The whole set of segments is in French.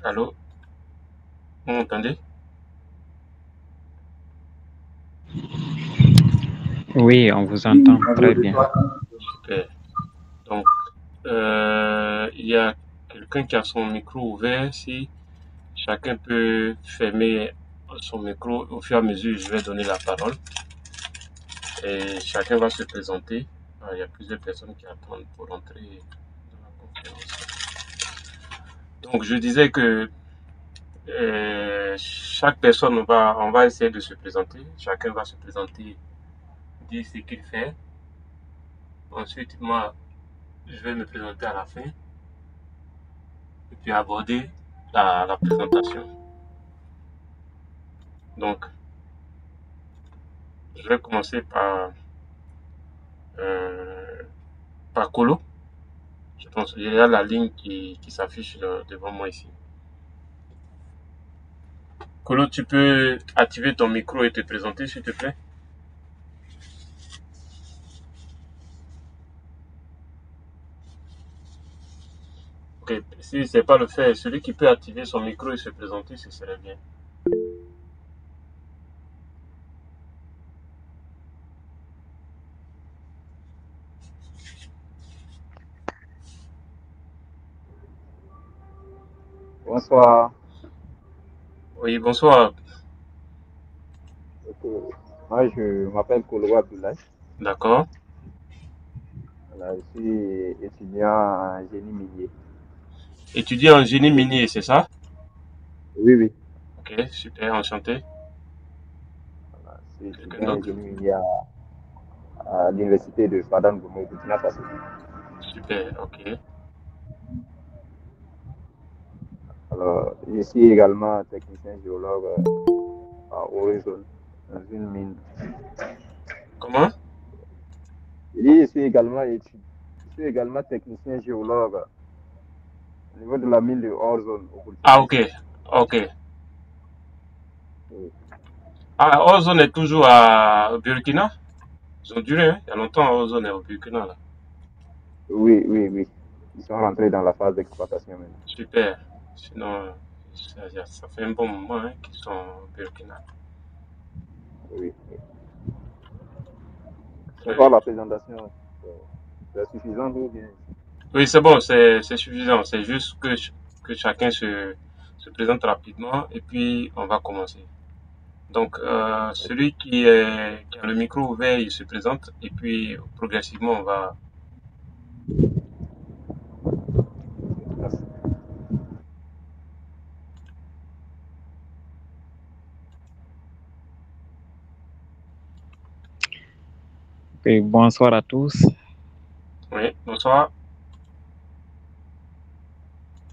Allô, vous m'entendez? Oui, on vous entend très bien. Super. Donc, il y a quelqu'un qui a son micro ouvert. Si chacun peut fermer son micro au fur et à mesure, je vais donner la parole et chacun va se présenter. Il y a plusieurs personnes qui attendent pour entrer dans la conférence. Donc, je disais que chaque personne, on va essayer de se présenter. Chacun va se présenter, dire ce qu'il fait. Ensuite, moi, je vais me présenter à la fin et puis aborder la présentation. Donc, je vais commencer euh, par Colo. Je pense qu'il y a la ligne qui s'affiche devant moi ici. Colo, tu peux activer ton micro et te présenter, s'il te plaît? Ok, si ce n'est pas le fait, celui qui peut activer son micro et se présenter, ce serait bien. Bonsoir. Oui, bonsoir. Moi, je m'appelle Kolo Abdoulaye. D'accord. Voilà, je suis étudiant en génie minier. Étudiant en génie minier, c'est ça? Oui, oui. Ok, super, enchanté. Voilà, je suis Quelqu'un étudiant en d'autre? génie minier à l'université de Fadan Goumou, Burkina Faso. Super, ok. Alors, je suis également technicien géologue à Horizon, dans une mine. Comment? Je suis également technicien géologue au niveau de la mine de Horizon au Burkina. Ah, ok, ok. Oui, Ah, Ozone est toujours à Burkina? Ils ont duré, hein? Il y a longtemps, Ozone est au Burkina, là. oui, oui, oui. Ils sont rentrés dans la phase d'exploitation maintenant. Super. Sinon, ça fait un bon moment hein, qu'ils sont au Burkina. Oui, oui. Très Bonsoir, bien. la présentation, c'est suffisant ou bien? Oui, c'est bon, c'est suffisant. C'est juste que chacun se présente rapidement et puis on va commencer. Donc, celui qui a le micro ouvert, il se présente et puis progressivement, on va. Merci. Et bonsoir à tous. Oui, bonsoir.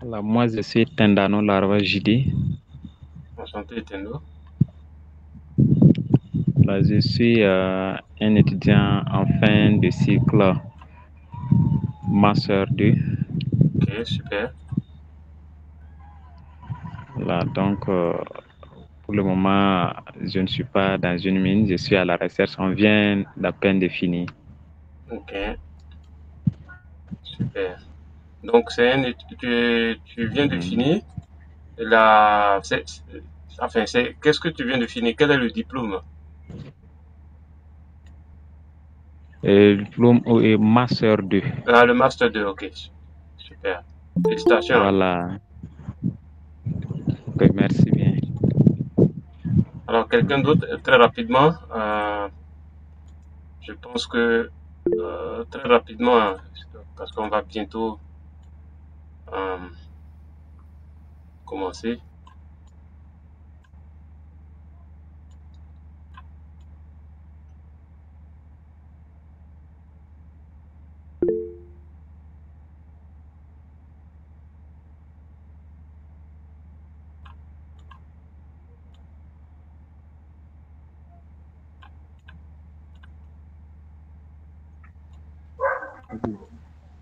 Alors, moi, je suis Tendano Larva JD. Enchanté, Tendo. Là, je suis un étudiant en fin de cycle Master 2. Ok, super. Là, donc, pour le moment, je ne suis pas dans une mine, je suis à la recherche. On vient d'à peine de finir. Ok, super. Donc, tu viens de Mhm. finir. Enfin, qu'est-ce que tu viens de finir? Quel est le diplôme? Et diplôme et Master 2. Ah, le Master 2, ok. Super. Félicitations. Voilà. Ok, merci bien. Alors, quelqu'un d'autre, très rapidement, je pense que très rapidement, hein, parce qu'on va bientôt euh, commencer.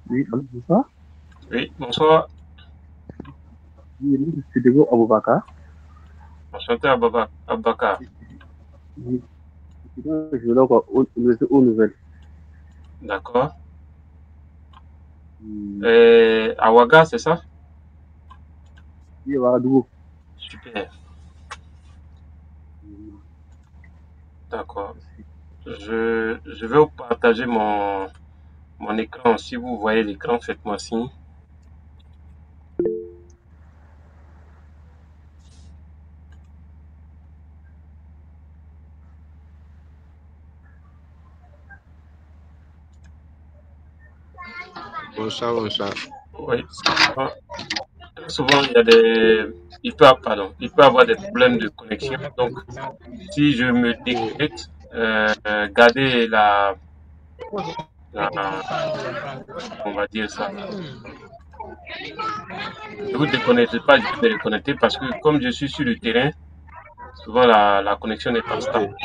Oui, allô, bonsoir. Oui, bonsoir. Oui, c'est Dego Aboubakar. Enchanté, Abakar. Oui, je suis donc aux nouvelles. D'accord. Oui, Awaga, c'est ça? Oui, Ouagadougou. Super, d'accord. Je vais vous partager mon écran. Si vous voyez l'écran, faites-moi signe. Bonsoir, bonsoir. Oui. Souvent, il peut avoir des problèmes de connexion. Donc, si je me déconnecte, gardez on va dire ça. Ne vous déconnectez pas, je vais me reconnecter parce que comme je suis sur le terrain, souvent la connexion n'est pas stable.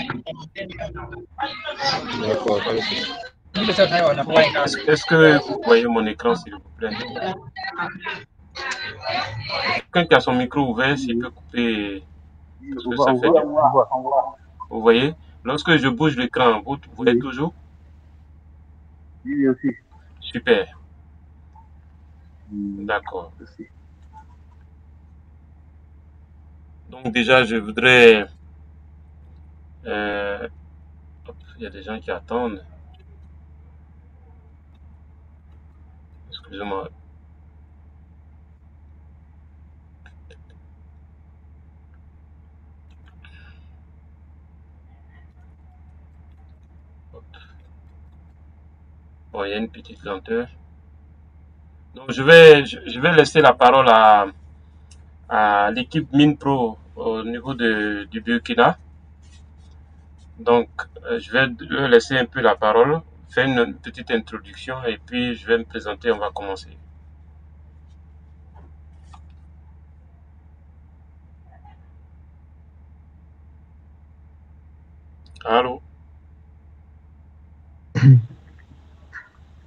D'accord, pas de souci. Est-ce que vous voyez mon écran, s'il vous plaît? Quelqu'un qui a son micro ouvert, s'il peut couper, Oui, parce on que voit, ça on fait voit, du... on voit, on voit. Vous voyez? Lorsque je bouge l'écran, vous voyez Oui, toujours? oui, oui, aussi. Super, Oui, d'accord. aussi. Donc déjà, je voudrais... hop, il y a des gens qui attendent. Excusez-moi. Bon, il y a une petite lenteur. Donc je vais laisser la parole à l'équipe MINPRO au niveau du Burkina. Donc, je vais leur laisser un peu la parole, faire une petite introduction et puis je vais me présenter, on va commencer. Allô?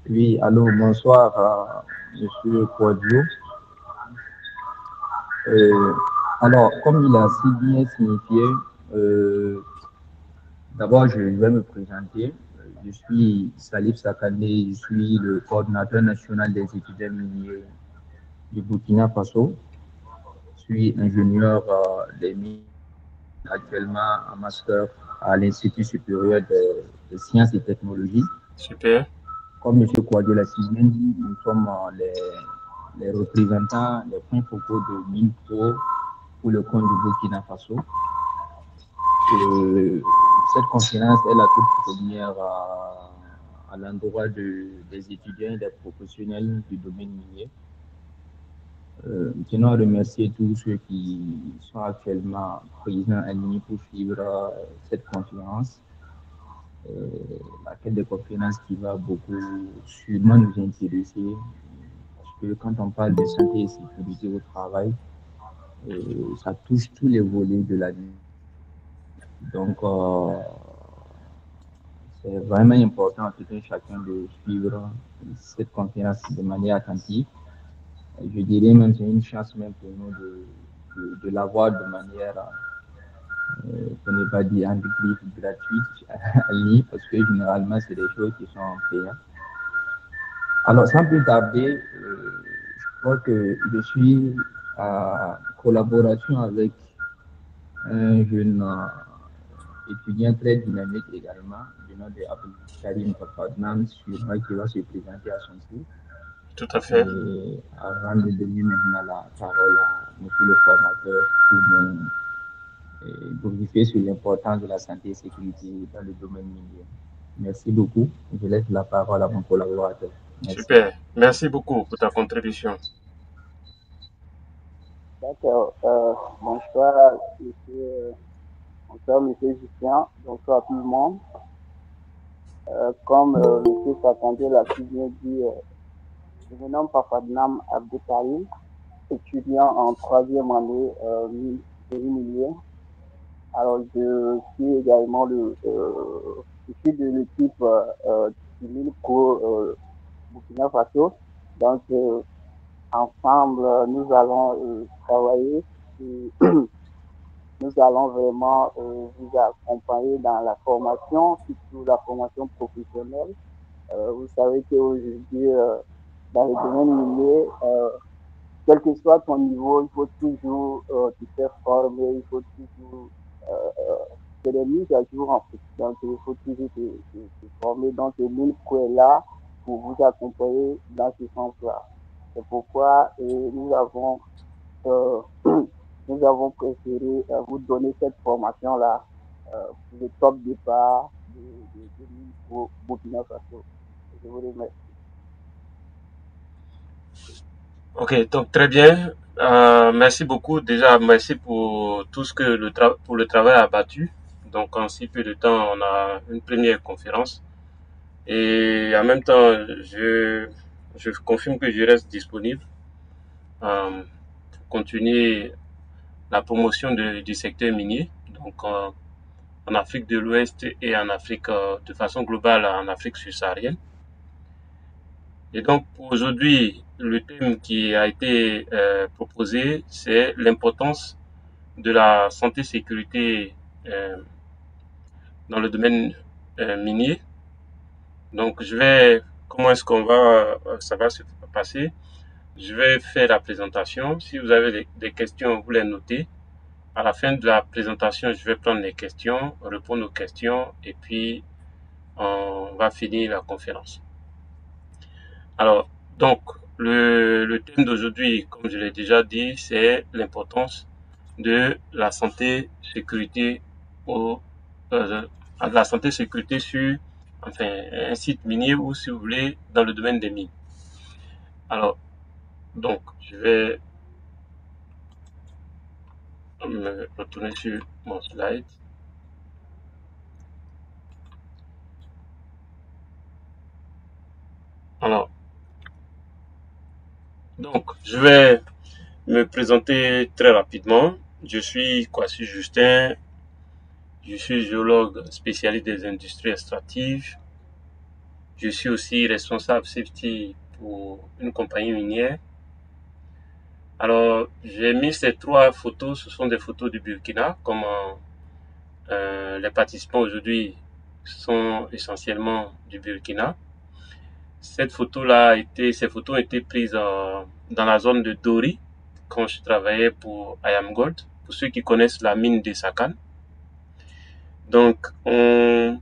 Oui, allô, bonsoir, Monsieur Quadio. Alors, comme il a si bien signifié, euh, d'abord, je vais me présenter. Je suis Salif Sakane, je suis le coordinateur national des étudiants miniers du Burkina Faso. Je suis ingénieur des mines actuellement en master à l'Institut supérieur des sciences et technologies. Super. Comme M. Kouadio l'a si bien dit, nous sommes les représentants, les points focaux de MINPRO pour le compte du Burkina Faso. Cette conférence est la toute première à l'endroit des étudiants et des professionnels du domaine minier. Nous tenons à remercier tous ceux qui sont actuellement présents en ligne pour suivre cette conférence. Laquelle des conférences qui va beaucoup sûrement nous intéresser parce que quand on parle de santé et sécurité au travail, ça touche tous les volets de la vie. Donc, c'est vraiment important à tout un chacun de suivre cette conférence de manière attentive. Je dirais même c'est une chance même pour nous de l'avoir de manière, pour ne pas dire gratuite en ligne, parce que généralement, c'est des choses qui sont payantes. Alors, sans plus tarder, je crois que je suis en collaboration avec un jeune étudiant très dynamique également, du nom de Karim Papadnan, sûrement qui va se présenter à son tour. Tout à fait. Et avant de donner maintenant la parole à monsieur le formateur pour nous briefer sur l'importance de la santé et sécurité dans le domaine minier. Merci beaucoup. Je laisse la parole à mon collaborateur. Merci. Super. Merci beaucoup pour ta contribution. D'accord. Bonsoir, monsieur Justin. Bonsoir tout le monde. Comme monsieur Sakandé l'a si bien dit, je me nomme Papadnam Abdelkarim, étudiant en troisième année génie minier. Alors, je suis également je suis de l'équipe du MINPRO Burkina Faso. Donc, ensemble, nous allons travailler et nous allons vraiment vous accompagner dans la formation, surtout la formation professionnelle. Vous savez qu'aujourd'hui, dans le domaine minier, quel que soit ton niveau, il faut toujours te faire former, il faut toujours c'est des mises à jour en fait. Donc, il faut toujours te former. Donc, le MINPRO est là pour vous accompagner dans ce sens-là. C'est pourquoi euh, nous avons préféré vous donner cette formation-là pour le top départ de MINPRO Burkina Faso. Je vous remercie. Ok, donc très bien. Merci beaucoup. Déjà, merci pour tout ce que pour le travail abattu. Donc, en si peu de temps, on a une première conférence. Et en même temps, je confirme que je reste disponible pour continuer la promotion du secteur minier. Donc, en Afrique de l'Ouest et en Afrique, de façon globale, en Afrique subsaharienne. Et donc, aujourd'hui, le thème qui a été proposé, c'est l'importance de la santé-sécurité dans le domaine minier. Donc, comment est-ce ça va se passer? Je vais faire la présentation. Si vous avez des questions, vous les notez. À la fin de la présentation, je vais prendre les questions, répondre aux questions et puis on va finir la conférence. Alors, donc, le thème d'aujourd'hui, comme je l'ai déjà dit, c'est l'importance de la santé sécurité de la santé sécurité sur un site minier ou si vous voulez dans le domaine des mines. Alors, donc, je vais me retourner sur mon slide. Alors, donc, je vais me présenter très rapidement. Je suis Kwasi Justin. Je suis géologue spécialiste des industries extractives. Je suis aussi responsable safety pour une compagnie minière. Alors, j'ai mis ces trois photos. Ce sont des photos du Burkina. Comme les participants aujourd'hui sont essentiellement du Burkina. Ces photos ont été prises dans la zone de Dori quand je travaillais pour IAM Gold. Pour ceux qui connaissent la mine de Sakan. Donc, je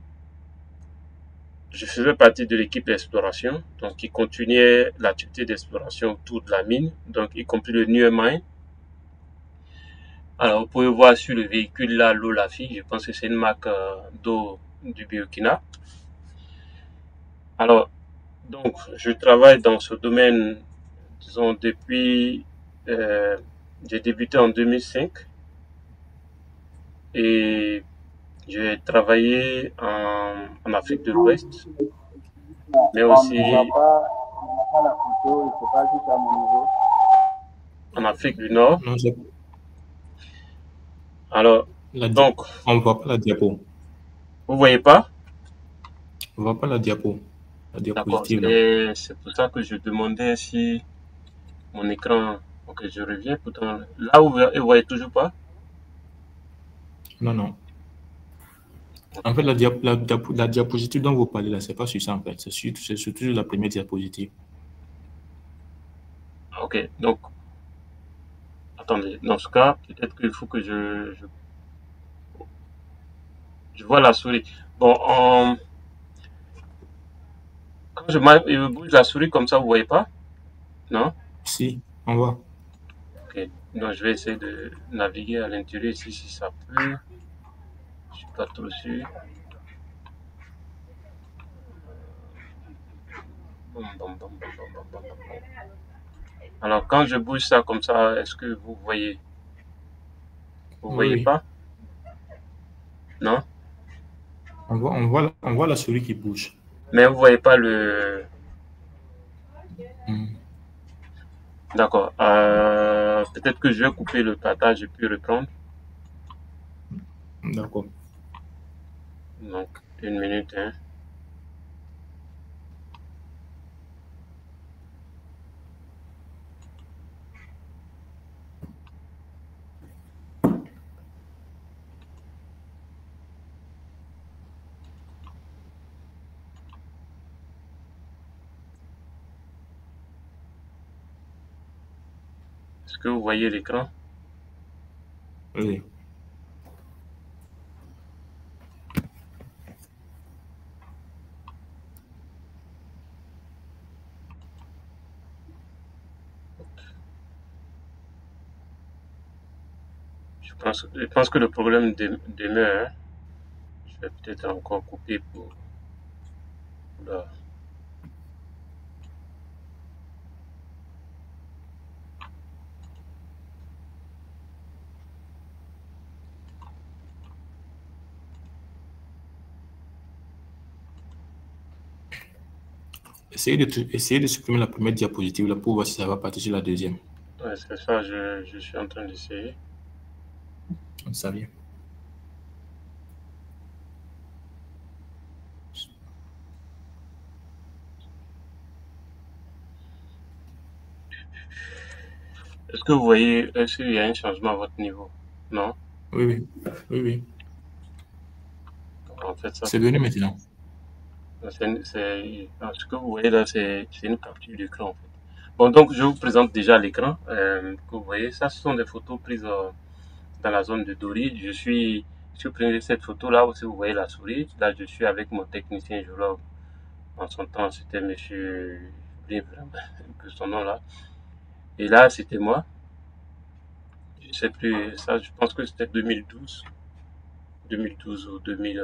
faisais partie de l'équipe d'exploration, donc qui continuait l'activité d'exploration autour de la mine, donc y compris le New Mine. Alors, vous pouvez voir sur le véhicule là, l'Olafi, je pense que c'est une marque d'eau du Burkina. Alors, donc, je travaille dans ce domaine, disons, j'ai débuté en 2005 et j'ai travaillé en Afrique de l'Ouest, mais aussi On ne voit pas la photo, je ne sais pas si c'est à mon niveau. en Afrique du Nord. Non, Alors, donc, on ne voit pas la diapo. vous voyez pas? On ne voit pas la diapo. La D'accord. diapositive, là. C'est pour ça que je demandais si mon écran. Ok, je reviens. Pourtant, là, vous voyez toujours pas? Non, non. En fait, la diapositive dont vous parlez là, c'est pas sur ça en fait. C'est surtout la première diapositive. Ok, donc, attendez. Dans ce cas, peut-être qu'il faut que je vois la souris. Bon, quand je bouge la souris comme ça, vous voyez pas? Non? Si, on voit. Ok. Donc, je vais essayer de naviguer à l'intérieur ici si ça peut. Je suis pas trop sûr. Bon, bon, bon, bon, bon, bon, bon, bon. Alors, quand je bouge ça comme ça, est-ce que vous voyez? Vous Oui, voyez oui. pas? Non? On voit la souris qui bouge. Mais vous voyez pas le... Hmm. D'accord. Peut-être que je vais couper le partage et puis reprendre. D'accord. Donc, une minute, hein. Est-ce que vous voyez l'écran? Oui. Je pense que le problème demeure. Hein. Je vais peut-être encore couper pour là. Essayez de supprimer la première diapositive là pour voir si ça va partir sur la deuxième. Ouais, c'est ça, je suis en train d'essayer. Ça vient. Est-ce que vous voyez, est-ce qu'il y a un changement à votre niveau? Non? Oui, oui. Oui, oui. En fait, ça, C'est venu maintenant. ce que vous voyez là, c'est une capture d'écran en fait. Bon, donc je vous présente déjà l'écran que vous voyez. Ça, ce sont des photos prises dans la zone de Dori. Je pris cette photo là où vous voyez la souris. Là, je suis avec mon technicien géologue. En son temps, c'était monsieur, j'oublie vraiment que son nom là. Et là, c'était moi. Je sais plus, ça, je pense que c'était 2012. 2012 ou 2000.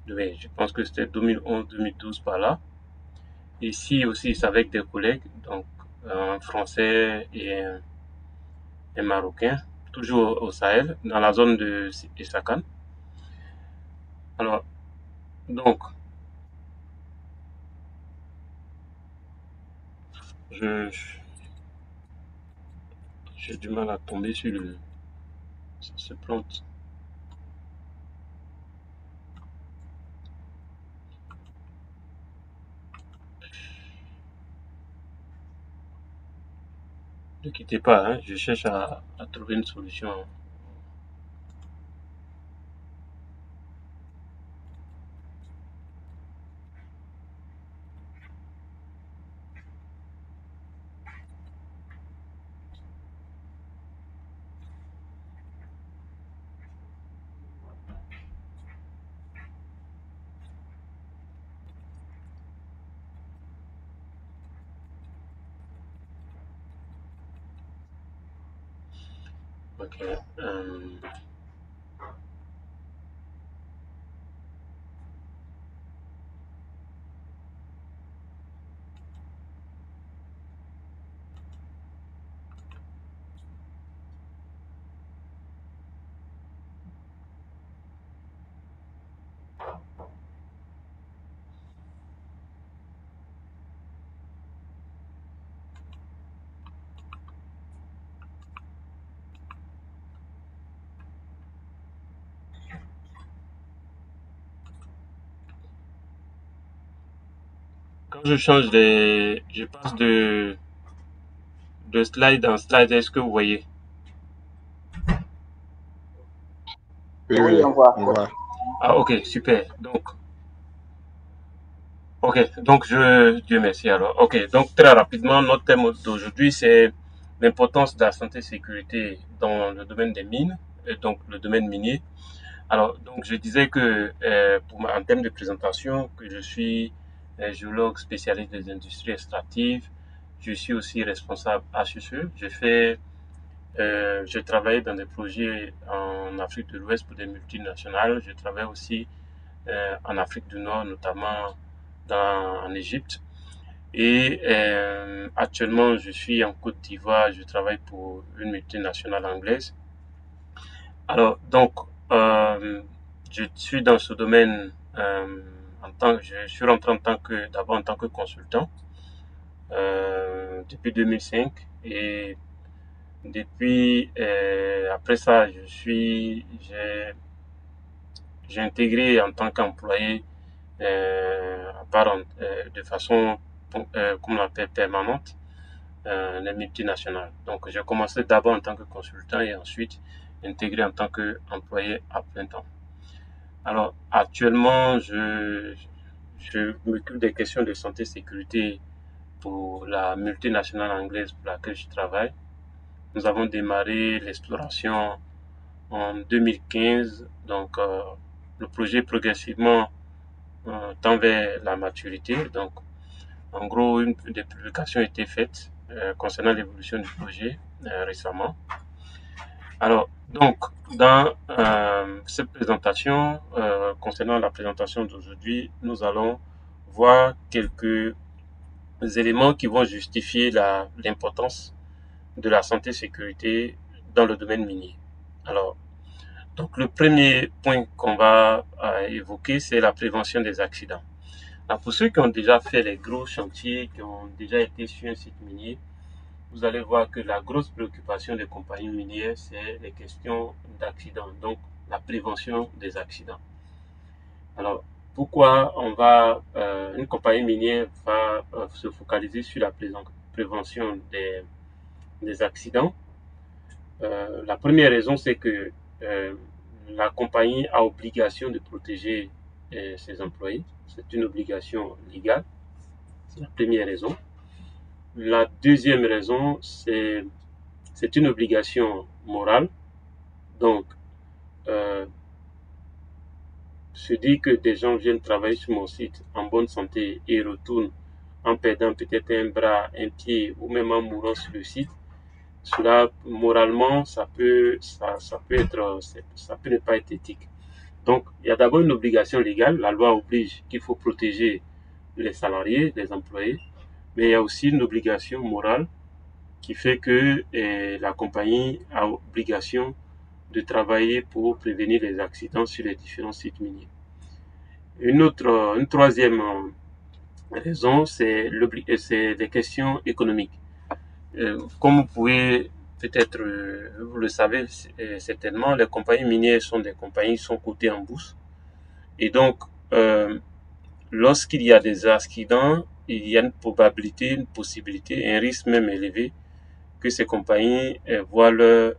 Ouais, je pense que c'était 2011-2012 par là. Ici aussi, c'est avec des collègues, donc un Français et un Marocain, toujours au Sahel, dans la zone de Essakan. Alors, donc, je j'ai du mal à tomber sur le. Ça se plante. Ne quittez pas, hein, je cherche à trouver une solution. Ok. Quand je change je passe de slide en slide, est-ce que vous voyez? Oui, oui, on voit. Ah, ok, super. Donc, Dieu merci alors. Ok, donc très rapidement, notre thème d'aujourd'hui, c'est l'importance de la santé et sécurité dans le domaine des mines, et donc le domaine minier. Alors, donc, je disais que, en termes de présentation, que je suis géologue spécialiste des industries extractives. Je suis aussi responsable HSE. J'ai travaillé dans des projets en Afrique de l'Ouest pour des multinationales. Je travaille aussi en Afrique du Nord, notamment en Égypte. Et actuellement, je suis en Côte d'Ivoire. Je travaille pour une multinationale anglaise. Alors, donc, je suis dans ce domaine je suis rentré d'abord en tant que consultant depuis 2005 et depuis après ça, j'ai intégré en tant qu'employé de façon, comme on l'appelle, permanente, les multinationales. Donc, j'ai commencé d'abord en tant que consultant et ensuite intégré en tant qu'employé à plein temps. Alors, actuellement, je m'occupe des questions de santé et sécurité pour la multinationale anglaise pour laquelle je travaille. Nous avons démarré l'exploration en 2015, donc le projet progressivement tend vers la maturité. Donc, en gros, une des publications a été faite concernant l'évolution du projet récemment. Alors, donc, dans cette présentation, concernant la présentation d'aujourd'hui, nous allons voir quelques éléments qui vont justifier l'importance de la santé-sécurité dans le domaine minier. Alors, donc le premier point qu'on va évoquer, c'est la prévention des accidents. Alors, pour ceux qui ont déjà fait les gros chantiers, qui ont déjà été sur un site minier, vous allez voir que la grosse préoccupation des compagnies minières, c'est les questions d'accidents, donc la prévention des accidents. Alors, pourquoi une compagnie minière va se focaliser sur la prévention des accidents? La première raison, c'est que la compagnie a obligation de protéger ses employés. C'est une obligation légale. C'est la première raison. La deuxième raison, c'est une obligation morale. Donc, se dire que des gens viennent travailler sur mon site en bonne santé et retournent en perdant peut-être un bras, un pied ou même en mourant sur le site, cela, moralement, ça peut ne pas être éthique. Donc, il y a d'abord une obligation légale. La loi oblige qu'il faut protéger les salariés, les employés, mais il y a aussi une obligation morale qui fait que la compagnie a obligation de travailler pour prévenir les accidents sur les différents sites miniers. Une troisième raison, c'est les questions économiques. Comme vous pouvez peut-être, vous le savez certainement, les compagnies minières sont des compagnies qui sont cotées en bourse. Et donc, lorsqu'il y a des accidents, il y a une probabilité, une possibilité, un risque même élevé que ces compagnies voient leurs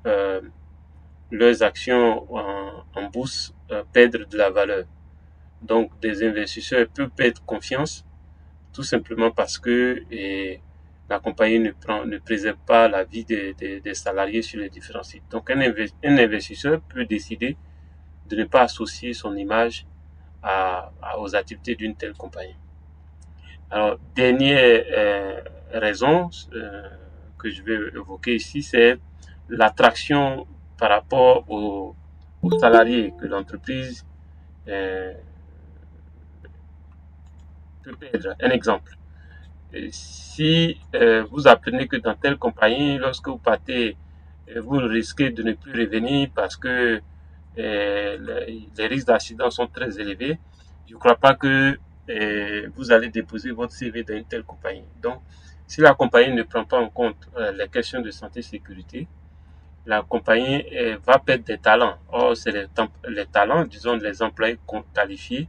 actions en bourse perdre de la valeur. Donc, des investisseurs peuvent perdre confiance tout simplement parce que la compagnie ne préserve pas la vie des salariés sur les différents sites. Donc, un investisseur peut décider de ne pas associer son image aux activités d'une telle compagnie. Alors, dernière raison que je vais évoquer ici, c'est l'attraction par rapport aux salariés que l'entreprise peut perdre. Un exemple. Si vous apprenez que dans telle compagnie, lorsque vous partez, vous risquez de ne plus revenir parce que les risques d'accident sont très élevés, je ne crois pas que vous allez déposer votre CV dans une telle compagnie. Donc, si la compagnie ne prend pas en compte les questions de santé et sécurité, la compagnie va perdre des talents. Or, c'est les talents, disons, les employés qualifiés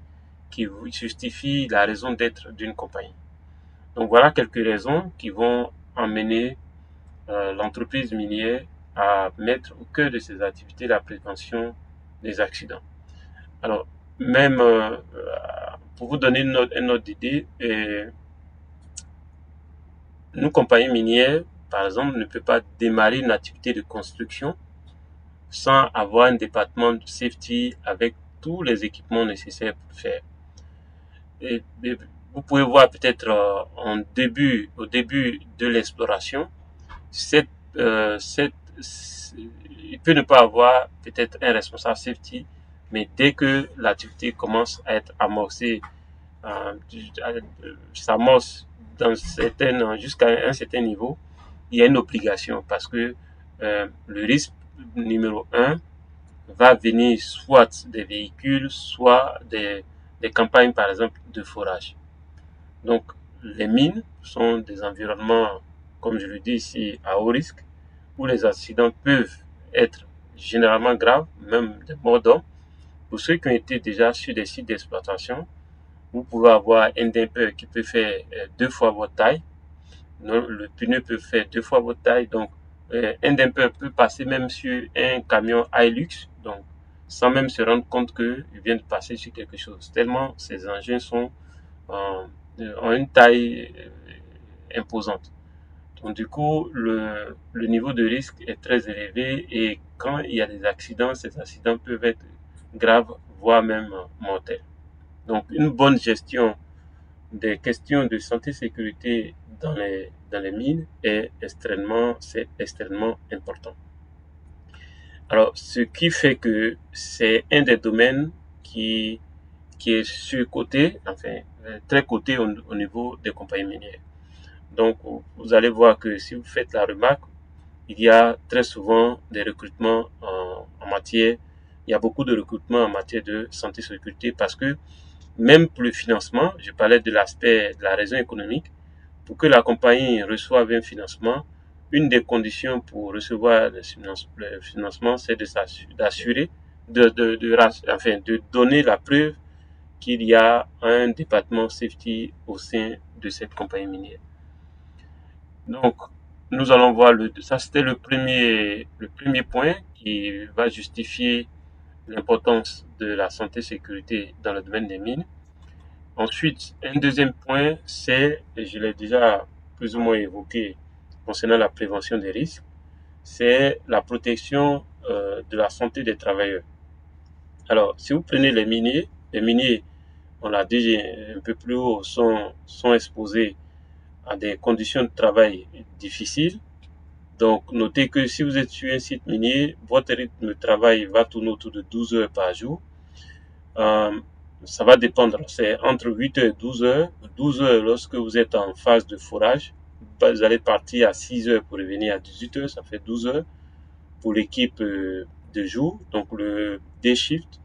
qui justifient la raison d'être d'une compagnie. Donc, voilà quelques raisons qui vont amener l'entreprise minière à mettre au cœur de ses activités la prévention des accidents. Alors, même pour vous donner une autre idée, une compagnie minière, par exemple, ne peut pas démarrer une activité de construction sans avoir un département de safety avec tous les équipements nécessaires pour le faire. Et vous pouvez voir peut-être au début de l'exploration, il peut ne pas avoir peut-être un responsable safety, mais dès que l'activité commence à être amorcée, s'amorce jusqu'à un certain niveau, il y a une obligation parce que le risque numéro 1 va venir soit des véhicules, soit des campagnes, par exemple, de forage. Donc, les mines sont des environnements, comme je le dis ici, à haut risque, où les accidents peuvent être généralement graves, même des morts d'hommes. Pour ceux qui ont été déjà sur des sites d'exploitation, vous pouvez avoir un dumper qui peut faire 2 fois votre taille. Le pneu peut faire 2 fois votre taille. Donc, un dumper peut passer même sur un camion Hilux, donc sans même se rendre compte qu'il vient de passer sur quelque chose. Tellement ces engins ont une taille imposante. Donc du coup, le niveau de risque est très élevé et quand il y a des accidents, ces accidents peuvent être graves, voire même mortels. Donc une bonne gestion des questions de santé et sécurité dans les mines c'est extrêmement important. Alors, ce qui fait que c'est un des domaines qui est surcoté, enfin, très coté au niveau des compagnies minières. Donc, vous allez voir que si vous faites la remarque, il y a très souvent des recrutements en matière, il y a beaucoup de recrutements en matière de santé et sécurité parce que même pour le financement, je parlais de l'aspect de la raison économique, pour que la compagnie reçoive un financement, une des conditions pour recevoir le financement, c'est d'assurer, de donner la preuve qu'il y a un département safety au sein de cette compagnie minière. Donc, nous allons voir ça c'était le premier point qui va justifier l'importance de la santé et sécurité dans le domaine des mines. Ensuite, un deuxième point, c'est, et je l'ai déjà plus ou moins évoqué concernant la prévention des risques, c'est la protection de la santé des travailleurs. Alors, si vous prenez les miniers, on l'a dit un peu plus haut, sont exposés à des conditions de travail difficiles. Donc, notez que si vous êtes sur un site minier, votre rythme de travail va tourner autour de 12 heures par jour. Ça va dépendre, c'est entre 8 heures et 12 heures. 12 heures lorsque vous êtes en phase de forage. Vous allez partir à 6 heures pour revenir à 18 heures, ça fait 12 heures pour l'équipe de jour, donc le day shift.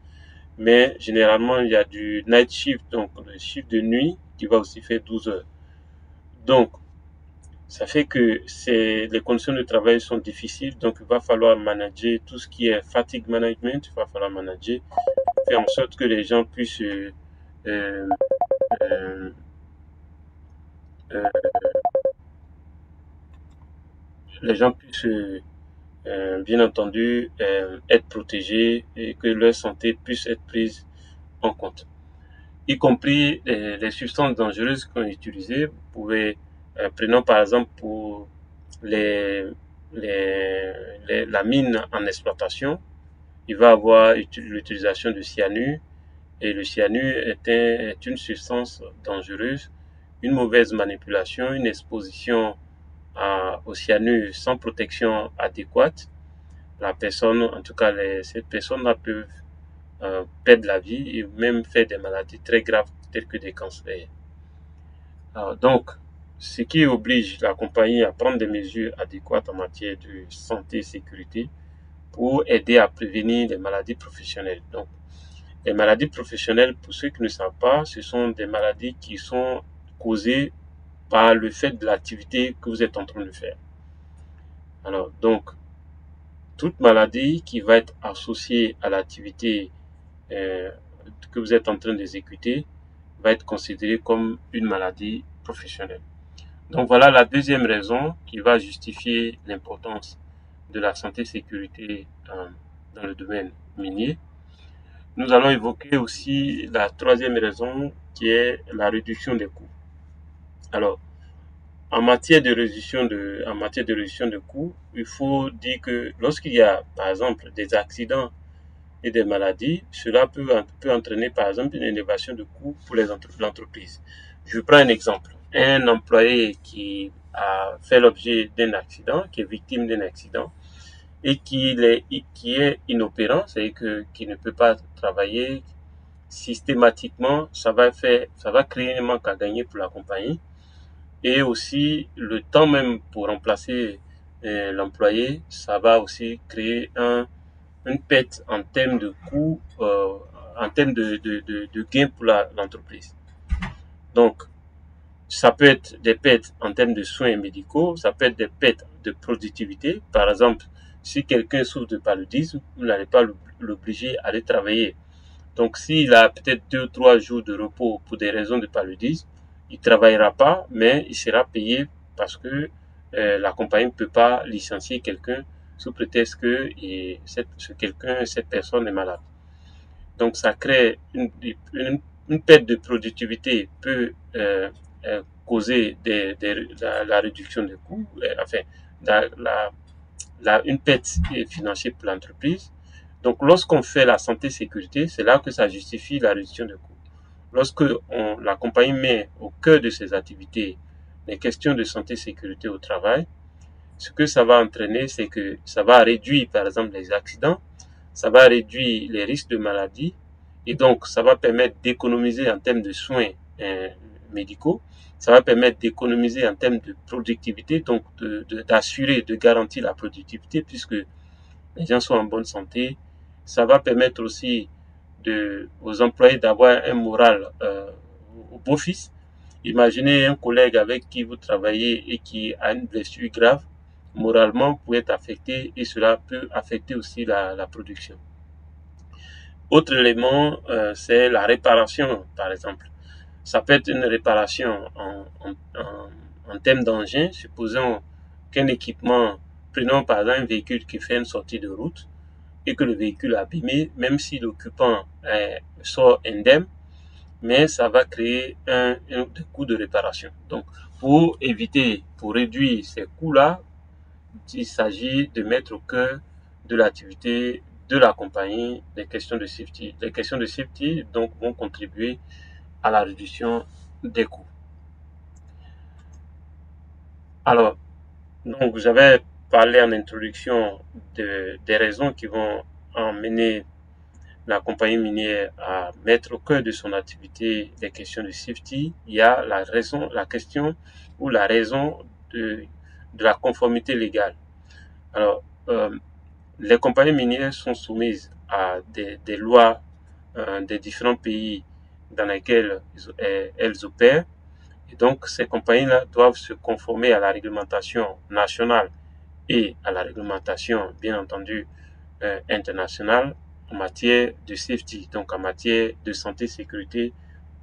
Mais généralement, il y a du night shift, donc le shift de nuit qui va aussi faire 12 heures. Donc, ça fait que les conditions de travail sont difficiles, donc il va falloir manager tout ce qui est fatigue management, il va falloir manager, faire en sorte que les gens puissent euh, euh, bien entendu être protégés et que leur santé puisse être prise en compte, y compris les substances dangereuses qu'on utilise. Vous pouvez, prenons par exemple pour les, la mine en exploitation, il va avoir l'utilisation de cyanure, et le cyanure est une substance dangereuse. Une mauvaise manipulation, une exposition au cyanure sans protection adéquate, la personne, en tout cas ces personnes-là peuvent perdre la vie et même faire des maladies très graves telles que des cancers. Donc, ce qui oblige la compagnie à prendre des mesures adéquates en matière de santé et sécurité pour aider à prévenir les maladies professionnelles. Donc, les maladies professionnelles, pour ceux qui ne savent pas, ce sont des maladies qui sont causées par le fait de l'activité que vous êtes en train de faire. Alors, donc, toute maladie qui va être associée à l'activité que vous êtes en train d'exécuter va être considérée comme une maladie professionnelle. Donc voilà la deuxième raison qui va justifier l'importance de la santé et sécurité dans le domaine minier. Nous allons évoquer aussi la troisième raison qui est la réduction des coûts. Alors, en matière de réduction de coûts, il faut dire que lorsqu'il y a, par exemple, des accidents et des maladies, cela peut entraîner, par exemple, une élévation de coûts pour l'entreprise. Je prends un exemple. Un employé qui a fait l'objet d'un accident, qui est victime d'un accident, et qui est inopérant, c'est-à-dire qui ne peut pas travailler systématiquement, ça va créer un manque à gagner pour la compagnie. Et aussi, le temps même pour remplacer l'employé, ça va aussi créer une perte en termes de coûts, en termes de gains pour l'entreprise. Donc, ça peut être des pertes en termes de soins médicaux, ça peut être des pertes de productivité. Par exemple, si quelqu'un souffre de paludisme, vous n'allez pas l'obliger à aller travailler. Donc, s'il a peut-être 2 ou 3 jours de repos pour des raisons de paludisme, il ne travaillera pas, mais il sera payé parce que la compagnie ne peut pas licencier quelqu'un sous prétexte que cette personne est malade. Donc, ça crée une perte de productivité peut causer la réduction des coûts, enfin, une perte financière pour l'entreprise. Donc, lorsqu'on fait la santé-sécurité, c'est là que ça justifie la réduction des coûts. Lorsque la compagnie met au cœur de ses activités les questions de santé-sécurité au travail, ce que ça va entraîner, c'est que ça va réduire, par exemple, les accidents, ça va réduire les risques de maladie, et donc ça va permettre d'économiser en termes de soins médicaux, ça va permettre d'économiser en termes de productivité, donc d'assurer, de garantir la productivité, puisque les gens sont en bonne santé. Ça va permettre aussi aux employés d'avoir un moral au beau-fils. Imaginez un collègue avec qui vous travaillez et qui a une blessure grave, moralement peut être affecté, et cela peut affecter aussi la production. Autre élément, c'est la réparation, par exemple. Ça peut être une réparation en termes d'engin. Supposons qu'un équipement, prenons par exemple un véhicule qui fait une sortie de route et que le véhicule est abîmé, même si l'occupant sort indemne, mais ça va créer des coûts de réparation. Donc, pour réduire ces coûts-là, il s'agit de mettre au cœur de l'activité de la compagnie les questions de safety. Les questions de safety donc vont contribuer à la réduction des coûts. Alors, donc j'avais parlé en introduction des raisons qui vont emmener la compagnie minière à mettre au cœur de son activité les questions de safety. Il y a la raison de la conformité légale. Alors, les compagnies minières sont soumises à des lois des différents pays dans lesquels elles opèrent. Et donc, ces compagnies-là doivent se conformer à la réglementation nationale et à la réglementation, bien entendu, internationale en matière de safety, donc en matière de santé et sécurité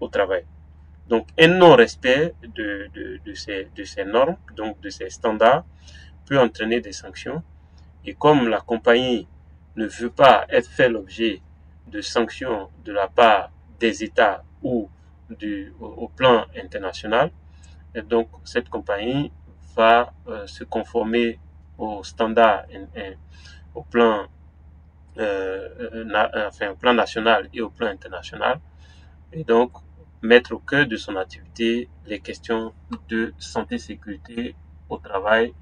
au travail. Donc, un non-respect de ces normes, donc de ces standards, peut entraîner des sanctions. Et comme la compagnie ne veut pas faire l'objet de sanctions de la part des États ou au plan international, et donc cette compagnie va se conformer aux standards au plan au plan national et au plan international, et donc mettre au cœur de son activité les questions de santé et sécurité au travail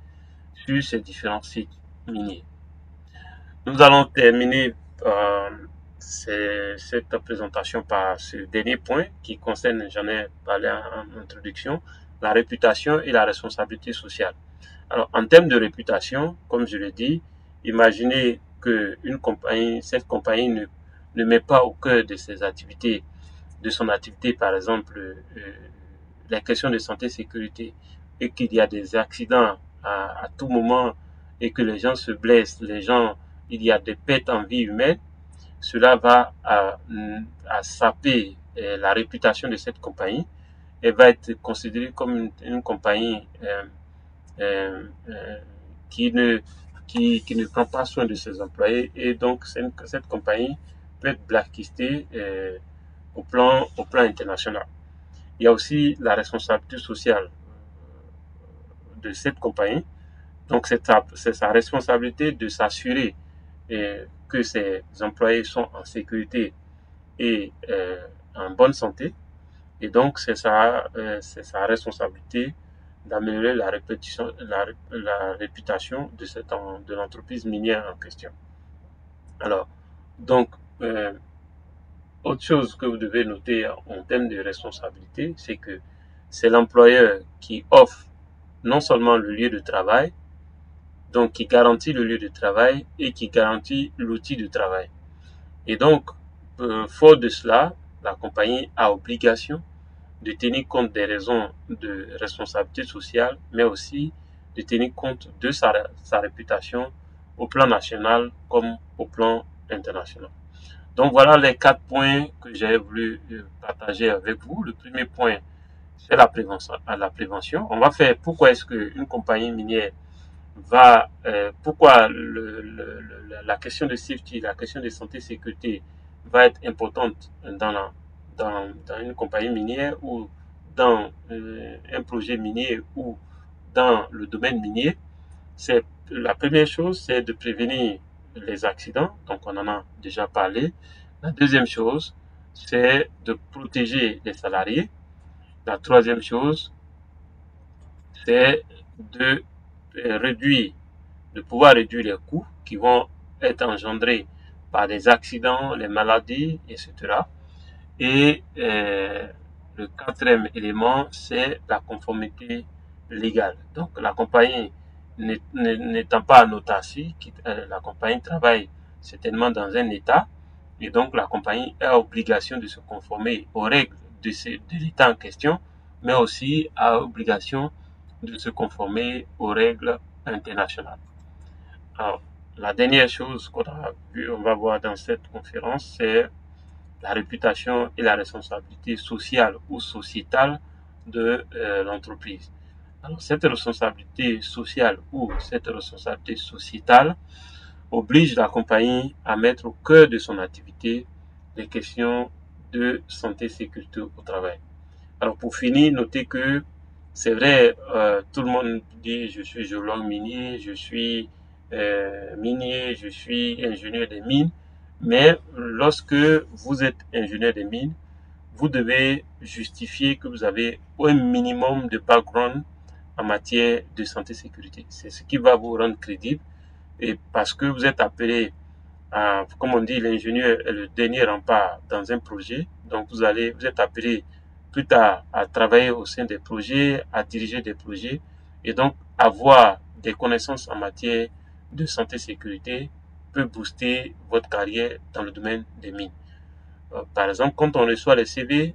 sur ces différents sites miniers. Nous allons terminer cette présentation par ce dernier point qui concerne, j'en ai parlé en introduction, la réputation et la responsabilité sociale. Alors, en termes de réputation, comme je l'ai dit, imaginez que cette compagnie ne met pas au cœur de son activité, par exemple, les questions de santé et sécurité, et qu'il y a des accidents à tout moment et que les gens se blessent, il y a des pertes en vie humaine, cela va à saper la réputation de cette compagnie. Elle va être considérée comme une compagnie qui ne prend pas soin de ses employés, et donc cette compagnie peut être blacklistée au plan international. Il y a aussi la responsabilité sociale de cette compagnie. Donc c'est sa responsabilité de s'assurer que ses employés sont en sécurité et en bonne santé. Et donc c'est sa responsabilité d'améliorer la réputation de l'entreprise minière en question. Alors, donc, autre chose que vous devez noter en termes de responsabilité, c'est que c'est l'employeur qui offre non seulement le lieu de travail, donc qui garantit le lieu de travail et qui garantit l'outil de travail. Et donc, fort de cela, la compagnie a obligation de tenir compte des raisons de responsabilité sociale, mais aussi de tenir compte de sa réputation au plan national comme au plan international. Donc voilà les 4 points que j'ai voulu partager avec vous. Le premier point, c'est la prévention. On va faire pourquoi est-ce qu'une compagnie minière pourquoi la question de safety, la question de santé et sécurité va être importante dans une compagnie minière ou dans un projet minier ou dans le domaine minier, c'est la première chose, c'est de prévenir les accidents, donc on en a déjà parlé. La deuxième chose, c'est de protéger les salariés. La troisième chose, c'est de de pouvoir réduire les coûts qui vont être engendrés par des accidents, les maladies, etc. Et le quatrième élément, c'est la conformité légale. Donc la compagnie n'étant pas en autarcie, la compagnie travaille certainement dans un État, et donc la compagnie a obligation de se conformer aux règles de l'État en question, mais aussi a obligation de se conformer aux règles internationales. Alors, la dernière chose on va voir dans cette conférence, c'est la réputation et la responsabilité sociale ou sociétale de l'entreprise. Alors, cette responsabilité sociale ou cette responsabilité sociétale oblige la compagnie à mettre au cœur de son activité les questions de santé et sécurité au travail. Alors, pour finir, notez que c'est vrai, tout le monde dit je suis géologue minier, je suis minier, je suis ingénieur des mines, mais lorsque vous êtes ingénieur des mines, vous devez justifier que vous avez un minimum de background en matière de santé et sécurité. C'est ce qui va vous rendre crédible, et parce que vous êtes appelé à, comme on dit, l'ingénieur est le dernier rempart dans un projet, donc vous êtes appelé plus tard à travailler au sein des projets, à diriger des projets, et donc avoir des connaissances en matière de santé et sécurité peut booster votre carrière dans le domaine des mines. Par exemple, quand on reçoit le CV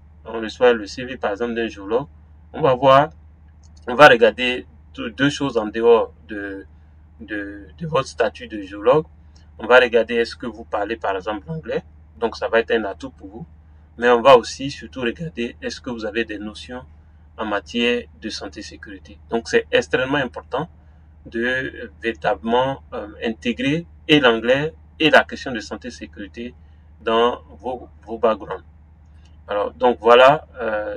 par exemple d'un géologue, on va regarder deux choses en dehors de votre statut de géologue. On va regarder est-ce que vous parlez par exemple l'anglais, donc ça va être un atout pour vous. Mais on va aussi surtout regarder est-ce que vous avez des notions en matière de santé et sécurité. Donc c'est extrêmement important de véritablement intégrer et l'anglais et la question de santé et sécurité dans vos backgrounds. Alors donc voilà,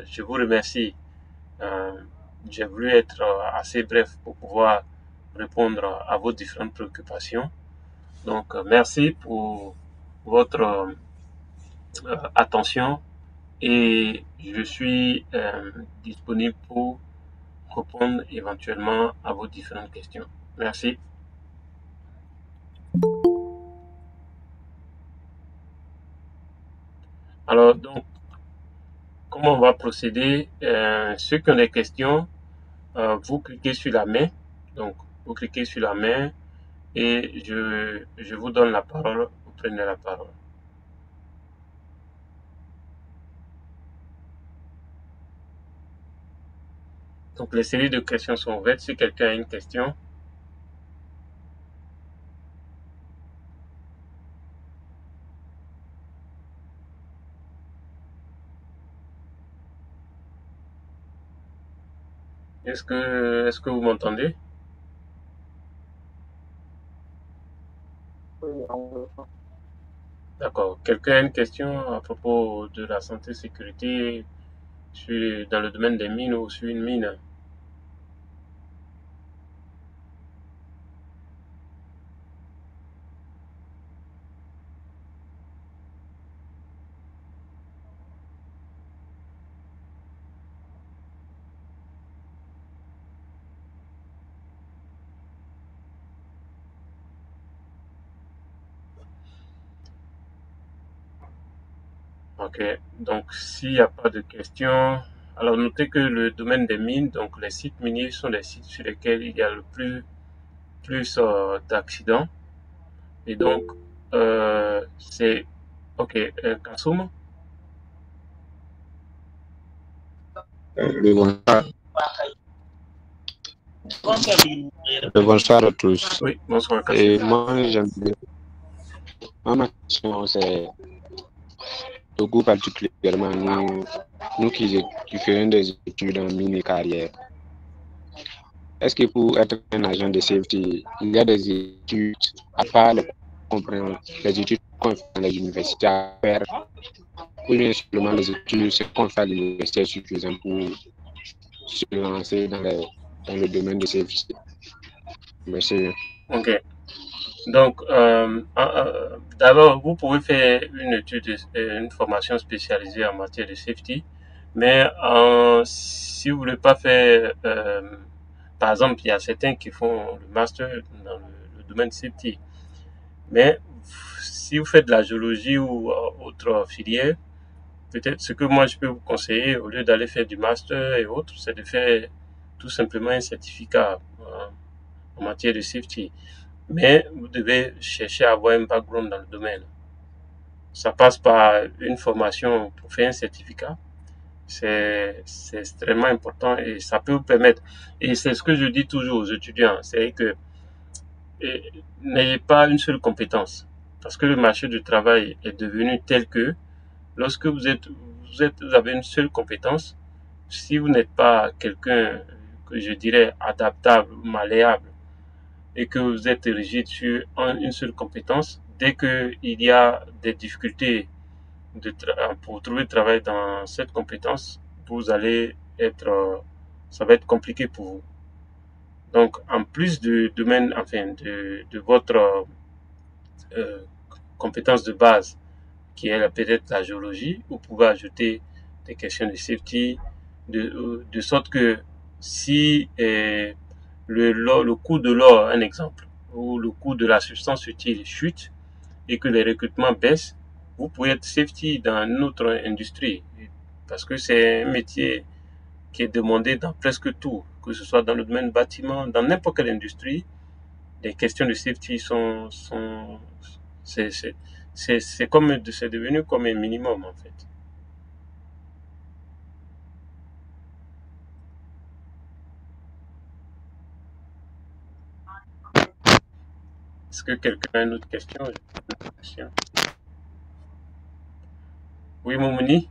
je vous remercie. J'ai voulu être assez bref pour pouvoir répondre à vos différentes préoccupations. Donc, merci pour votre attention et je suis disponible pour répondre éventuellement à vos différentes questions. Merci. Alors, donc, comment on va procéder? Ceux qui ont des questions, vous cliquez sur la main. Donc, vous cliquez sur la main et je vous donne la parole. Vous prenez la parole. Donc, les séries de questions sont ouvertes. Si quelqu'un a une question. Est-ce que vous m'entendez? Oui, on D'accord. Quelqu'un a une question à propos de la santé et sécurité dans le domaine des mines ou sur une mine? Ok. Donc, s'il n'y a pas de questions, alors notez que le domaine des mines, donc les sites miniers sont des sites sur lesquels il y a le plus d'accidents. Et donc, c'est... Ok. Kassoum? Oui, bonsoir. Bonsoir à tous. Oui, bonsoir Kassoum. Et moi, ma question, c'est au coup particulièrement nous qui faisons des études en mini carrière. Est-ce que pour être un agent de safety, il y a des études, à part les études qu'on fait dans les universités à faire ou bien simplement les études, ce qu'on fait à l'université est suffisant pour se lancer dans le domaine de service. Merci. Ok. Donc, d'abord, vous pouvez faire une étude, une formation spécialisée en matière de safety, mais si vous voulez pas faire, par exemple, il y a certains qui font le master dans le domaine safety, mais si vous faites de la géologie ou autre filière, peut-être ce que moi je peux vous conseiller, au lieu d'aller faire du master et autres, c'est de faire tout simplement un certificat en matière de safety. Mais vous devez chercher à avoir un background dans le domaine. Ça passe par une formation pour faire un certificat. C'est extrêmement important et ça peut vous permettre. Et c'est ce que je dis toujours aux étudiants, c'est que n'ayez pas une seule compétence. Parce que le marché du travail est devenu tel que lorsque vous avez une seule compétence, si vous n'êtes pas quelqu'un que je dirais adaptable, malléable, et que vous êtes rigide sur une seule compétence, dès qu'il y a des difficultés pour trouver du travail dans cette compétence, vous allez ça va être compliqué pour vous. Donc, en plus du domaine, enfin, de votre compétence de base, qui est peut-être la géologie, vous pouvez ajouter des questions de safety, de sorte que si le coût de l'or, un exemple, ou le coût de la substance utile chute et que les recrutements baissent, vous pouvez être safety dans une autre industrie. Parce que c'est un métier qui est demandé dans presque tout, que ce soit dans le domaine bâtiment, dans n'importe quelle industrie, les questions de safety c'est devenu comme un minimum en fait. Est-ce que quelqu'un a une autre question? Oui, Mouni?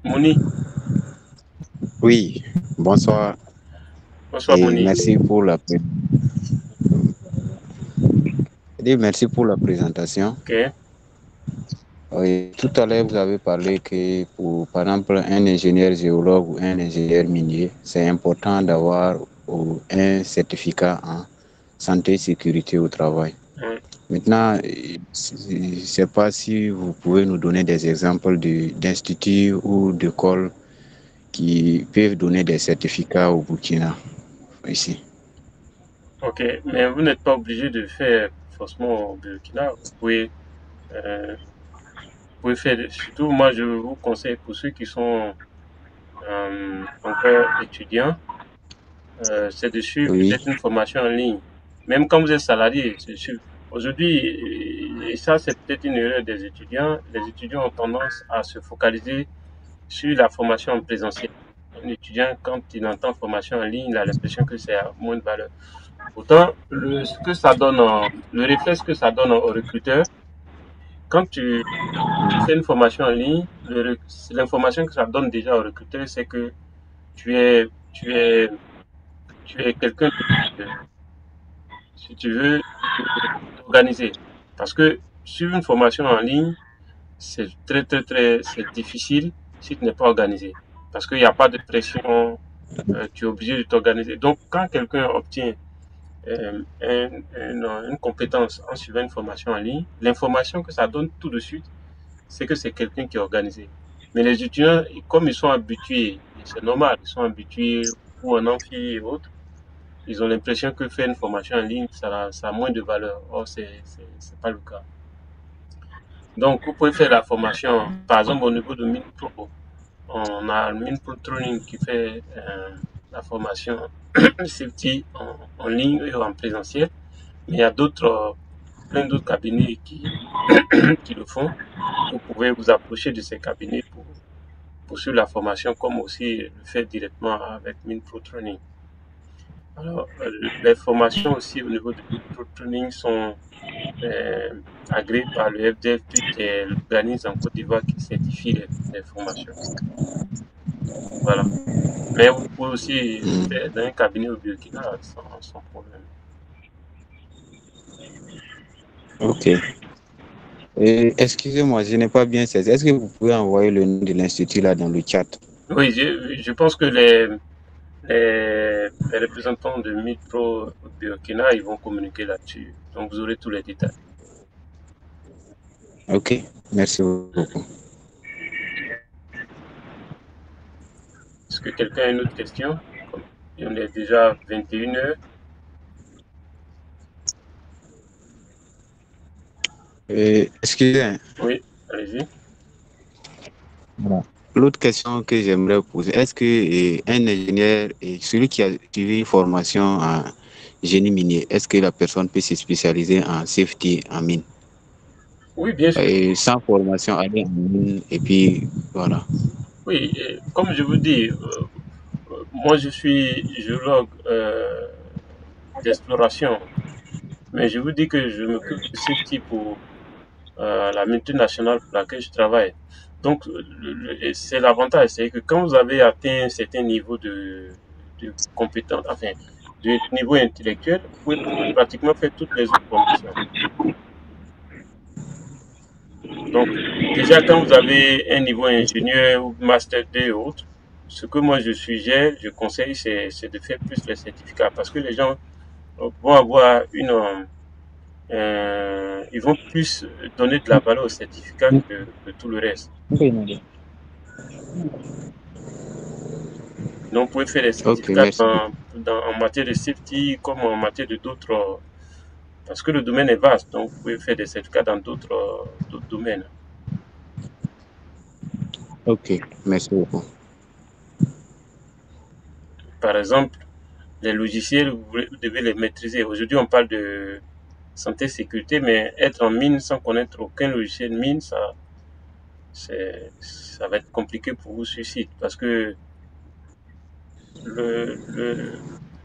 Mouni? Oui, bonsoir. Bonsoir, Et Mouni. merci pour merci pour la présentation. Ok. Oui, tout à l'heure, vous avez parlé que pour, par exemple, un ingénieur géologue ou un ingénieur minier, c'est important d'avoir un certificat en santé et sécurité au travail. Oui. Maintenant, je ne sais pas si vous pouvez nous donner des exemples d'instituts ou d'écoles qui peuvent donner des certificats au Burkina, ici. Ok, mais vous n'êtes pas obligé de faire forcément au Burkina. Vous pouvez faire, surtout moi je vous conseille pour ceux qui sont encore étudiants, c'est de suivre Oui. peut-être une formation en ligne. Même quand vous êtes salarié, aujourd'hui, et ça c'est peut-être une erreur des étudiants, les étudiants ont tendance à se focaliser sur la formation en présentiel. Un étudiant, quand il entend formation en ligne, il a l'impression que c'est à moins de valeur. Pourtant, le réflexe que ça donne aux recruteurs, quand tu fais une formation en ligne, l'information que ça donne déjà aux recruteurs, c'est que tu es, tu es, tu es quelqu'un si tu veux, t'organiser. Parce que suivre une formation en ligne, c'est c'est difficile si tu n'es pas organisé. Parce qu'il n'y a pas de pression, tu es obligé de t'organiser. Donc, quand quelqu'un obtient une compétence en suivant une formation en ligne, l'information que ça donne tout de suite, c'est que c'est quelqu'un qui est organisé. Mais les étudiants, comme ils sont habitués, et c'est normal, ils sont habitués ou en amphi et autres, ils ont l'impression que faire une formation en ligne, ça a moins de valeur. Or, c'est pas le cas. Donc, vous pouvez faire la formation, par exemple, au niveau de MinPro. On a MinPro Training qui fait la formation safety en ligne et en présentiel. Mais il y a plein d'autres cabinets qui le font. Vous pouvez vous approcher de ces cabinets pour poursuivre la formation, comme aussi le faire directement avec MinPro Training. Alors, les formations aussi au niveau de MinPro Training sont agréées par le FDFP, qui est l'organisme en Côte d'Ivoire qui certifie les formations. Voilà. Mais vous pouvez aussi le faire dans un cabinet au Burkina sans problème. Ok. Excusez-moi, je n'ai pas bien saisi. Est-ce que vous pouvez envoyer le nom de l'institut là dans le chat? Oui, je pense que les représentants de Mitro Burkina, ils vont communiquer là-dessus. Donc, vous aurez tous les détails. Ok, merci beaucoup. Est-ce que quelqu'un a une autre question? On est déjà 21 heures. Excusez. Oui, allez-y. Voilà. L'autre question que j'aimerais poser, est-ce que un ingénieur, celui qui a suivi une formation en génie minier, est-ce que la personne peut se spécialiser en safety en mine? Oui, bien sûr. Et sans formation, aller en mine, et puis voilà. Oui, comme je vous dis, moi je suis géologue d'exploration, mais je vous dis que je m'occupe de safety pour la multinationale pour laquelle je travaille. Donc, c'est l'avantage, c'est que quand vous avez atteint un certain niveau de compétence, enfin, de niveau intellectuel, vous pouvez pratiquement faire toutes les autres formations. Donc, déjà, quand vous avez un niveau ingénieur ou master 2 ou autre, ce que moi je suggère, je conseille, c'est de faire plus les certificats parce que les gens vont avoir ils vont plus donner de la valeur au certificat que tout le reste. Donc, vous pouvez faire des Ok, certificats merci. en matière de safety comme en matière de d'autres, parce que le domaine est vaste. Donc, vous pouvez faire des certificats dans d'autres domaines. Ok, merci beaucoup. Par exemple, les logiciels, vous devez les maîtriser. Aujourd'hui, on parle de santé, sécurité, mais être en mine sans connaître aucun logiciel mine, ça va être compliqué pour vous sur site parce que le, le,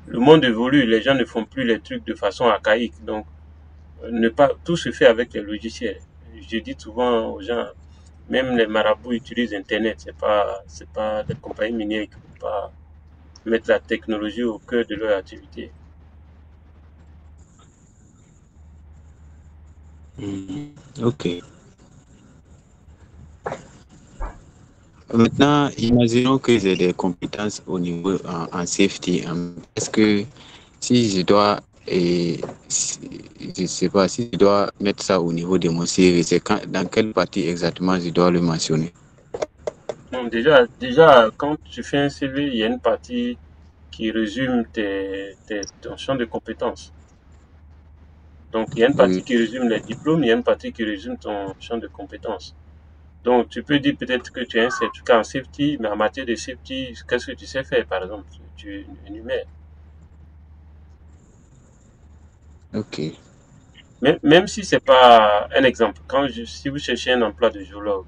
le monde évolue, les gens ne font plus les trucs de façon archaïque. Donc, ne pas, tout se fait avec les logiciels. Je dis souvent aux gens, même les marabouts utilisent Internet. C'est pas des compagnies minières qui ne peuvent pas mettre la technologie au cœur de leur activité. Ok. Maintenant, imaginons que j'ai des compétences au niveau en safety. Est-ce que si je dois, je sais pas, si je dois mettre ça au niveau de mon CV, c'est dans quelle partie exactement je dois le mentionner? Bon, déjà, quand tu fais un CV, il y a une partie qui résume ton champ de compétences. Donc, il y a une partie Oui. qui résume les diplômes, il y a une partie qui résume ton champ de compétences. Donc, tu peux dire peut-être que tu as un certificat en safety, mais en matière de safety, qu'est-ce que tu sais faire, par exemple? Tu énumères. Ok. Même si c'est pas un exemple, si vous cherchez un emploi de géologue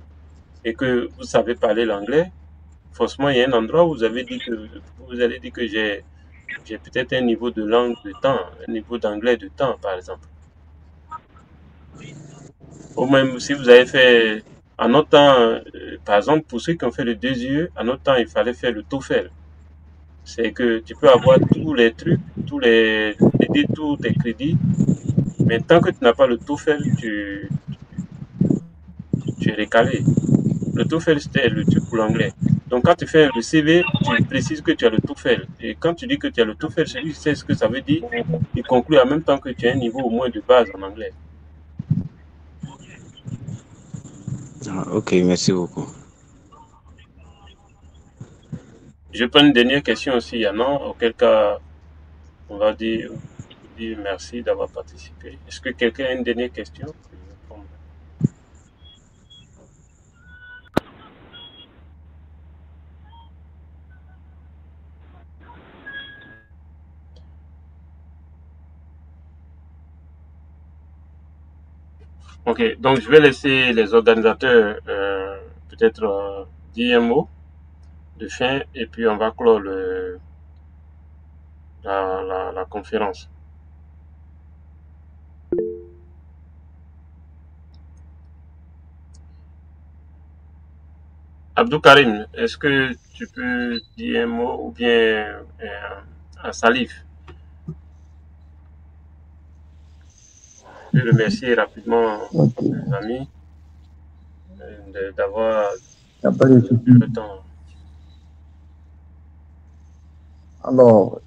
et que vous savez parler l'anglais, forcément, il y a un endroit où vous allez dire que j'ai peut-être un niveau de langue de temps, un niveau d'anglais de temps, par exemple. Ou même si vous avez fait, en notre temps, par exemple, pour ceux qui ont fait le 2 yeux, en notre temps, il fallait faire le TOEFL. C'est que tu peux avoir tous les trucs, tous tes crédits, mais tant que tu n'as pas le TOEFL, tu es récalé. Le TOEFL, c'était le truc pour l'anglais. Donc, quand tu fais le CV, tu précises que tu as le TOEFL. Et quand tu dis que tu as le TOEFL, celui qui sait ce que ça veut dire, il conclut en même temps que tu as un niveau au moins de base en anglais. Ok, merci beaucoup. Je prends une dernière question aussi, Yann, auquel cas, on va dire merci d'avoir participé. Est-ce que quelqu'un a une dernière question? Ok, donc je vais laisser les organisateurs peut-être dire un mot de fin et puis on va clore la conférence. Abdou Karim, est-ce que tu peux dire un mot ou bien à Salif? remercier rapidement Ok. mes amis d'avoir Y a pas de souci. le temps. Alors,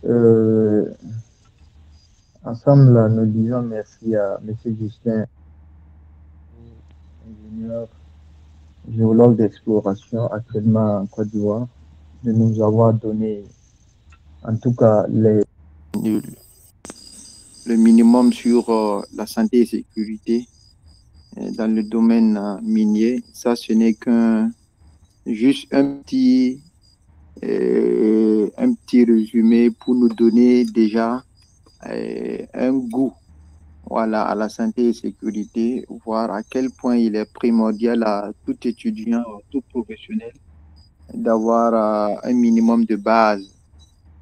ensemble, là, nous disons merci à M. Justin, ingénieur, géologue d'exploration actuellement en Côte d'Ivoire, de nous avoir donné, en tout cas, le minimum sur la santé et sécurité dans le domaine minier. Ça, ce n'est juste un petit résumé pour nous donner déjà un goût, voilà, à la santé et sécurité, voir à quel point il est primordial à tout étudiant, tout professionnel, d'avoir un minimum de base,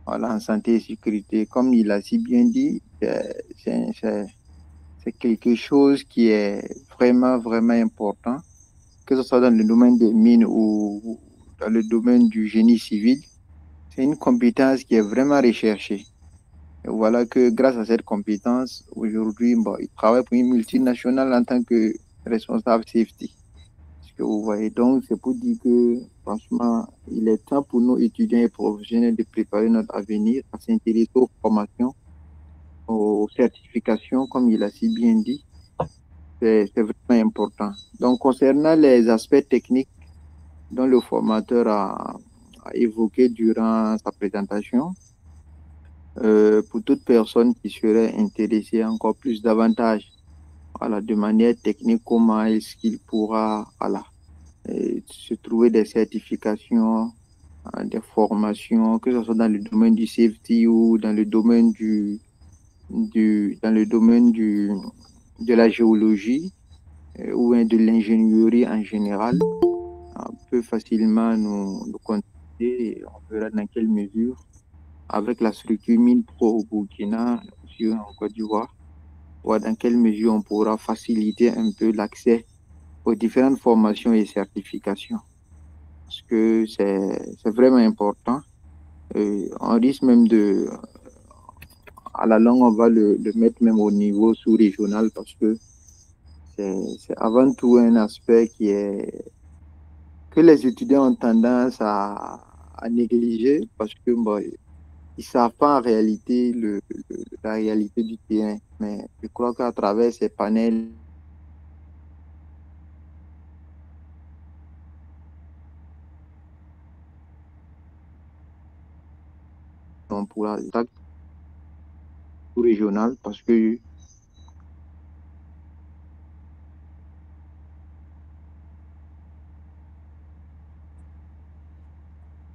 voilà, en santé et sécurité. Comme il a si bien dit, c'est quelque chose qui est vraiment, vraiment important, que ce soit dans le domaine des mines ou dans le domaine du génie civil. C'est une compétence qui est vraiment recherchée. Et voilà que grâce à cette compétence, aujourd'hui, bon, il travaille pour une multinationale en tant que responsable safety. Ce que vous voyez, donc, c'est pour dire que, franchement, il est temps pour nous, étudiants et professionnels, de préparer notre avenir, à s'intéresser aux formations, aux certifications, comme il a si bien dit. C'est vraiment important. Donc, concernant les aspects techniques dont le formateur a évoqué durant sa présentation, pour toute personne qui serait intéressée encore plus davantage, voilà, de manière technique, comment est-ce qu'il pourra, voilà, se trouver des certifications, des formations, que ce soit dans le domaine du safety ou dans le domaine de la géologie ou de l'ingénierie en général. On peut facilement nous contacter et on verra dans quelle mesure, avec la structure Mine Pro au Burkina, en Côte d'Ivoire, voir dans quelle mesure on pourra faciliter un peu l'accès aux différentes formations et certifications. Parce que c'est vraiment important. On risque même à la longue, on va le mettre même au niveau sous-régional parce que c'est avant tout un aspect que les étudiants ont tendance à négliger parce que bon, ils ne savent pas en réalité la réalité du terrain. Mais je crois qu'à travers ces panels, on pourra régional parce que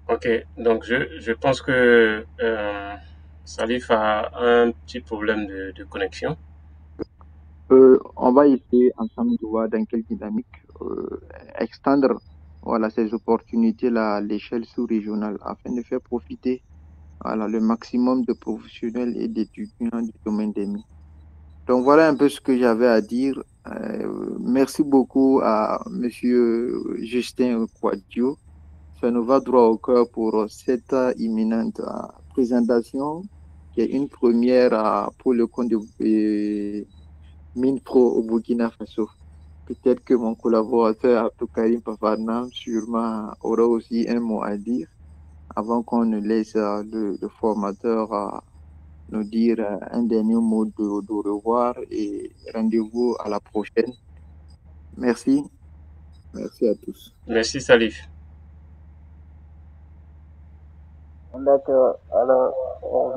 Ok, donc je pense que Salif a un petit problème de connexion. on va essayer ensemble de voir dans quelle dynamique extendre, voilà, ces opportunités-là à l'échelle sous-régionale afin de faire profiter, voilà, le maximum de professionnels et d'étudiants du domaine des mines. Donc voilà un peu ce que j'avais à dire. Merci beaucoup à Monsieur Justin Quadio. Ça nous va droit au cœur pour cette imminente présentation, qui est une première pour le compte de Mine Pro au Burkina Faso. Peut-être que mon collaborateur Abdoukarim Pafarnam sûrement aura aussi un mot à dire avant qu'on ne laisse le formateur nous dire un dernier mot de revoir et rendez-vous à la prochaine. Merci. Merci à tous. Merci Salif. D'accord. Alors,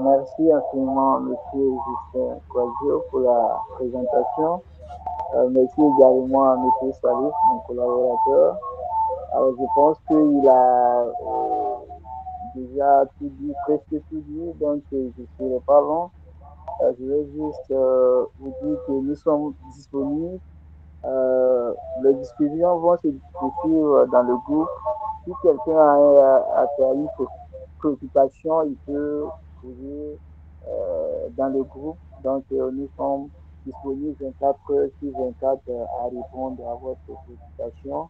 merci infiniment, Monsieur Justin Quazio, pour la présentation. Merci également à Monsieur Salif, mon collaborateur. Alors, je pense qu'il a déjà tout dit, presque tout dit, donc je ne serai pas long. Je vais juste vous dire que nous sommes disponibles. Les discussions vont se poursuivre dans le groupe. Si quelqu'un a une préoccupation, il peut poser dans le groupe. Donc, nous sommes disponibles 24 heures sur 24 à répondre à votre préoccupation.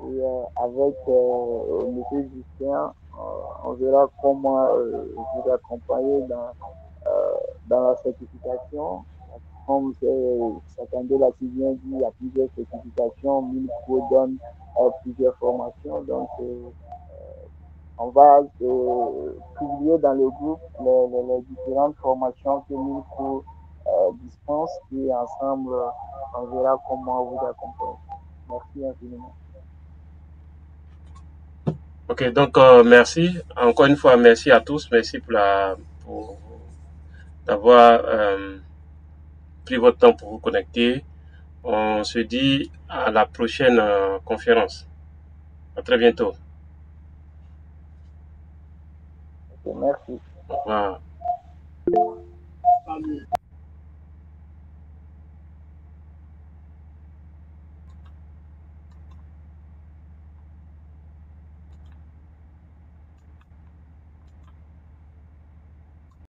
Et avec M. Justin, on verra comment vous accompagner dans la certification, comme Sakandé l'a si bien dit, il y a plusieurs certifications, Milpro donne plusieurs formations. Donc, on va publier dans le groupe les différentes formations que Milpro dispense et ensemble, on verra comment vous accompagner. Merci infiniment. Ok, donc merci. Encore une fois, merci à tous. Merci pour d'avoir pris votre temps pour vous connecter. On se dit à la prochaine conférence. À très bientôt. Ok, merci. Au revoir.